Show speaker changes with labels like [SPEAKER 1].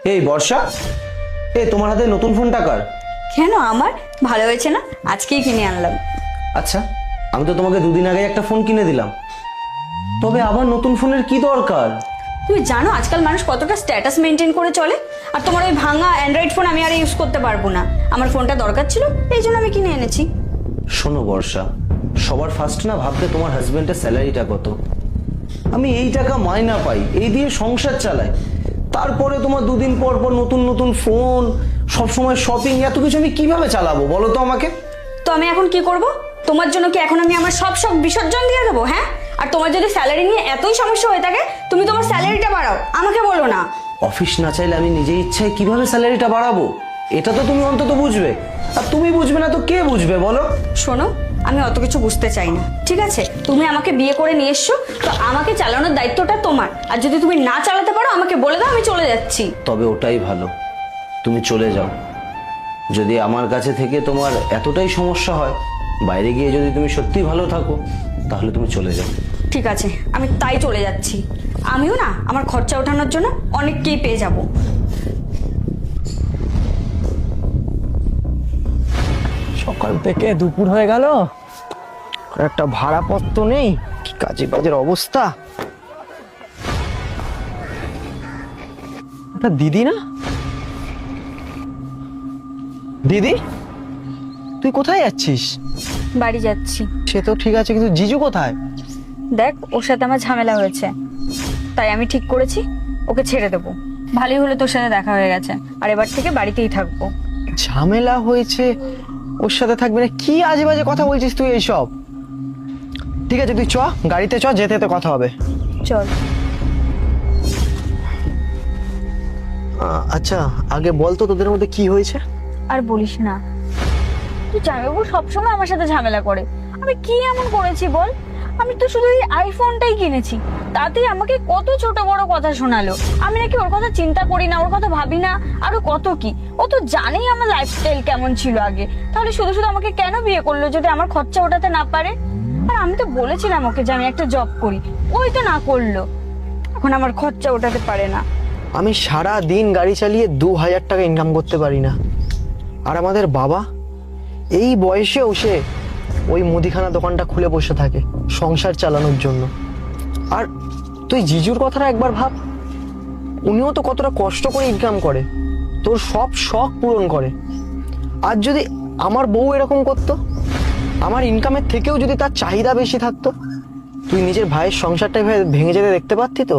[SPEAKER 1] এই বর্ষা, তোমার হাতে নতুন ফোনটা কার?
[SPEAKER 2] কেন আমার? ভালো হয়েছে না, আজকেই কিনে আনলাম।
[SPEAKER 1] আচ্ছা, আমি তো তোমাকে দুদিন আগে একটা ফোন কিনে দিলাম, তবে আবার নতুন ফোনের কি দরকার?
[SPEAKER 2] তুমি জানো আজকাল মানুষ কতটা স্ট্যাটাস মেনটেন করে চলে? আর তোমার ওই ভাঙা অ্যান্ড্রয়েড ফোন আমি আর ইউজ করতে পারবো না। আমার ফোনটা দরকার ছিল, এই জন্য আমি কিনে এনেছি।
[SPEAKER 1] শোনো বর্ষা, সবার ফার্স্ট না ভাবতে তোমার হাজবেন্ডের স্যালারিটা কত। আমি এই টাকা মাইনা পাই, এই দিয়ে সংসার চালাই, তারপরে তোমার দুদিন পর পর নতুন নতুন ফোন, সবসময় শপিং, এত কিছু আমি কিভাবে চালাবো বলো তো আমাকে?
[SPEAKER 2] তো আমি এখন কি করব? তোমার জন্য কি এখন আমি আমার সব শখ বিসর্জন দিয়ে দেবো? হ্যাঁ, আর তোমার যদি স্যালারি নিয়ে এতই সমস্যা হয়ে থাকে, তুমি তোমার স্যালারিটা বাড়াও, আমাকে বলো না।
[SPEAKER 1] অফিস না চাইলে আমি নিজের ইচ্ছায় কিভাবে স্যালারিটা বাড়াবো, এটা তো তুমি অন্তত বুঝবে। আর তুমি বুঝবে না তো কে বুঝবে বলো?
[SPEAKER 2] শোনো, আমি অত কিছু বুঝতে চাই না, ঠিক আছে? তুমি আমাকে বিয়ে করে নিয়ে এসছো, তো আমাকে চালানোর দায়িত্বটা তোমার। আর যদি তুমি না চালাতে পারো আমাকে বলে দাও, আমি চলে যাচ্ছি।
[SPEAKER 1] তবে ওটাই ভালো, তুমি চলে যাও। যদি আমার কাছে থেকে তোমার এতটাই সমস্যা হয়, বাইরে গিয়ে যদি তুমি সত্যি ভালো থাকো, তাহলে তুমি চলে যাও।
[SPEAKER 2] ঠিক আছে, আমি তাই চলে যাচ্ছি। আমিও না আমার খরচা ওঠানোর জন্য অনেককেই পেয়ে যাব।
[SPEAKER 3] সকাল থেকে দুপুর হয়ে গেল, একটা ভাড়াপত্র নেই, কি কাজে বাজের অবস্থা। একটা দিদি না? দিদি, তুই কোথায় যাচ্ছিস?
[SPEAKER 2] বাড়ি যাচ্ছি।
[SPEAKER 3] সে তো ঠিক আছে, কিন্তু জিজু কোথায়?
[SPEAKER 2] দেখ, ওর সাথে আমার ঝামেলা হয়েছে, তাই আমি ঠিক করেছি ওকে ছেড়ে দেবো। ভালোই হলো তোর সাথে দেখা হয়ে গেছে, আর এবার থেকে বাড়িতেই থাকবো।
[SPEAKER 3] ঝামেলা হয়েছে, ওর সাথে থাকবি না? কি আজে বাজে কথা বলছিস তুই এইসব? ঠিক আছে, তুই চ, গাড়িতে চ, যেতে যেতে কথা হবে।
[SPEAKER 2] চল।
[SPEAKER 3] আচ্ছা, আগে বল তো তোদের মধ্যে কি হয়েছে?
[SPEAKER 2] আর বলিস না, তুই জামাইবাবু সবসময় আমার সাথে ঝামেলা করে। আমি কি এমন করেছি বল? আমি তো শুধু এই আইফোনটাই কিনেছি, তাতেই আমাকে কত ছোট বড় কথা শোনালো। আমি নাকি ওর কথা চিন্তা করি না, ওর কথা ভাবি না, আরো কত কি। ও তো জানেই আমার লাইফস্টাইল কেমন ছিল আগে, তাহলে শুধু শুধু আমাকে কেন বিয়ে করলো যদি আমার খরচা ওঠাতে না পারে? আর আমি তো বলেছিলাম ওকে যে আমি একটা জব করি, ওই তো না করলো। এখন আমার খরচা ওঠাতে পারে না।
[SPEAKER 3] আমি সারা দিন গাড়ি চালিয়ে 2000 টাকা ইনকাম করতে পারি না, আর আমাদের বাবা এই বয়সেও সে ওই মুদিখানা দোকানটা খুলে বসে থাকে সংসার চালানোর জন্য। আর তুই জিজুর কথাটা একবার ভাব, উনিও তো কতটা কষ্ট করে ইনকাম করে, তোর সব শখ পূরণ করে। আর যদি আমার বউ এরকম করতো, আমার ইনকামের থেকেও যদি তার চাহিদা বেশি থাকতো, তুই নিজের ভাইয়ের সংসারটা ভেঙে যেতে দেখতে পারতি তো?